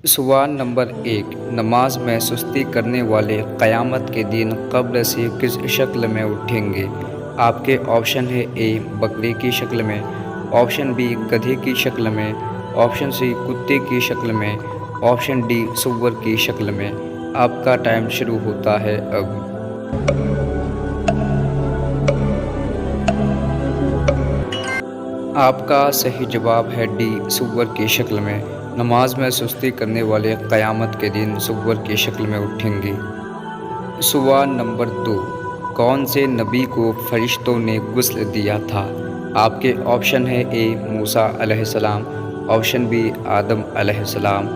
سوال نمبر 1، نماز میں سستی کرنے والے قیامت کے دن قبر سے کس شکل میں اٹھیں گے؟ آپ کے آپشن ہے اے بکری کی شکل میں، آپشن بی گدھے کی شکل میں، آپشن سی کتے کی شکل میں، آپشن ڈی سور کی شکل میں۔ آپ کا ٹائم شروع ہوتا ہے اب۔ آپ کا صحیح جواب ہے ڈی سور کی شکل میں۔ نماز میں سستی کرنے والے قیامت کے دن سور کی شکل میں اٹھیں گے۔ سوال نمبر 2، کون سے نبی کو فرشتوں نے غسل دیا تھا؟ آپ کے آپشن ہے اے موسیٰ علیہ السلام، آپشن بی آدم علیہ السلام،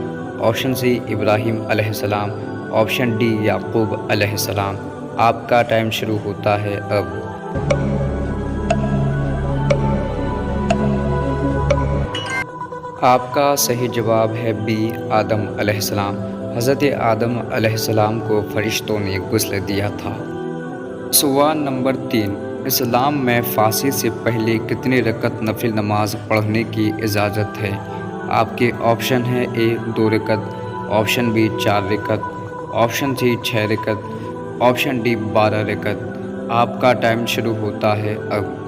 آپشن سی ابراہیم علیہ السلام، آپشن ڈی یعقوب علیہ السلام۔ آپ کا ٹائم شروع ہوتا ہے اب۔ آپ کا صحیح جواب ہے بی آدم علیہ السلام۔ حضرت آدم علیہ السلام کو فرشتوں نے غسل دیا تھا۔ سوال نمبر 3، اسلام میں پھانسی سے پہلے کتنے رکعت نفل نماز پڑھنے کی اجازت ہے؟ آپ کے آپشن ہے اے 2 رکعت، آپشن بی 4 رکعت، آپشن سی 6 رکعت، آپشن ڈی 12 رکعت۔ آپ کا ٹائم شروع ہوتا ہے اب۔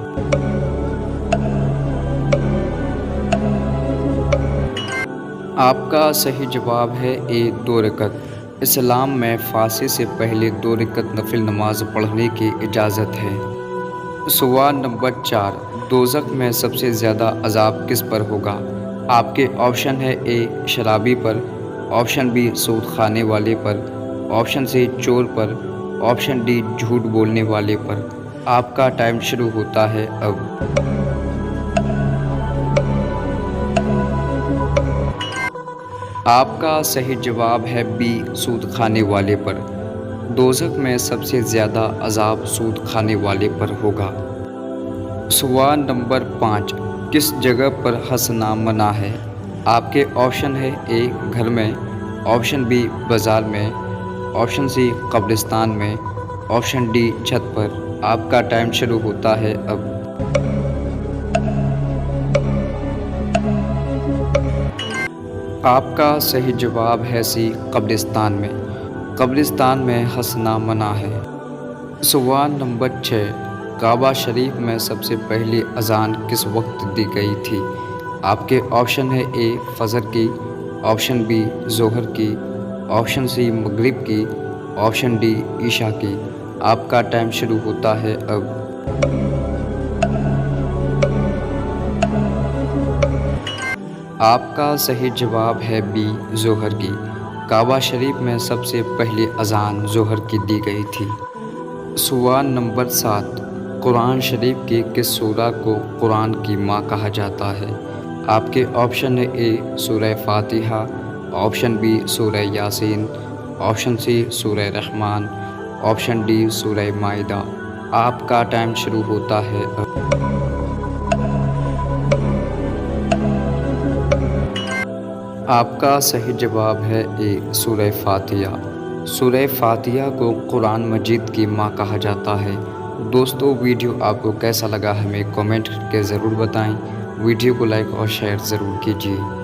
آپ کا صحیح جواب ہے اے 2 رکعت۔ اسلام میں پھانسی سے پہلے 2 رکعت نفل نماز پڑھنے کی اجازت ہے۔ سوال نمبر 4، دوزخ میں سب سے زیادہ عذاب کس پر ہوگا؟ آپ کے آپشن ہے اے شرابی پر، آپشن بی سود کھانے والے پر، آپشن سی چور پر، آپشن ڈی جھوٹ بولنے والے پر۔ آپ کا ٹائم شروع ہوتا ہے اب۔ آپ کا صحیح جواب ہے بی سود کھانے والے پر۔ دوزخ میں سب سے زیادہ عذاب سود کھانے والے پر ہوگا۔ سوال نمبر 5، کس جگہ پر ہنسنا منع ہے؟ آپ کے آپشن ہے اے گھر میں، آپشن بی بازار میں، آپشن سی قبرستان میں، آپشن ڈی چھت پر۔ آپ کا ٹائم شروع ہوتا ہے اب۔ آپ کا صحیح جواب ہے سی قبرستان میں۔ قبرستان میں ہنسنا منع ہے۔ سوال نمبر 6، کعبہ شریف میں سب سے پہلی اذان کس وقت دی گئی تھی؟ آپ کے آپشن ہے اے فجر کی، آپشن بی ظہر کی، آپشن سی مغرب کی، آپشن ڈی عشاء کی۔ آپ کا ٹائم شروع ہوتا ہے اب۔ آپ کا صحیح جواب ہے بی ظہر کی۔ کعبہ شریف میں سب سے پہلی اذان ظہر کی دی گئی تھی۔ سوال نمبر 7، قرآن شریف کی کس سورہ کو قرآن کی ماں کہا جاتا ہے؟ آپ کے آپشن ہے اے سورہ فاتحہ، آپشن بی سورہ یاسین، آپشن سی سورہ رحمان، آپشن ڈی سورہ مائدہ۔ آپ کا ٹائم شروع ہوتا ہے اب۔ آپ کا صحیح جواب ہے اے سورہ فاتحہ۔ سورہ فاتحہ کو قرآن مجید کی ماں کہا جاتا ہے۔ دوستو، ویڈیو آپ کو کیسا لگا ہمیں کامنٹ کر کے ضرور بتائیں۔ ویڈیو کو لائک اور شیئر ضرور کیجیے۔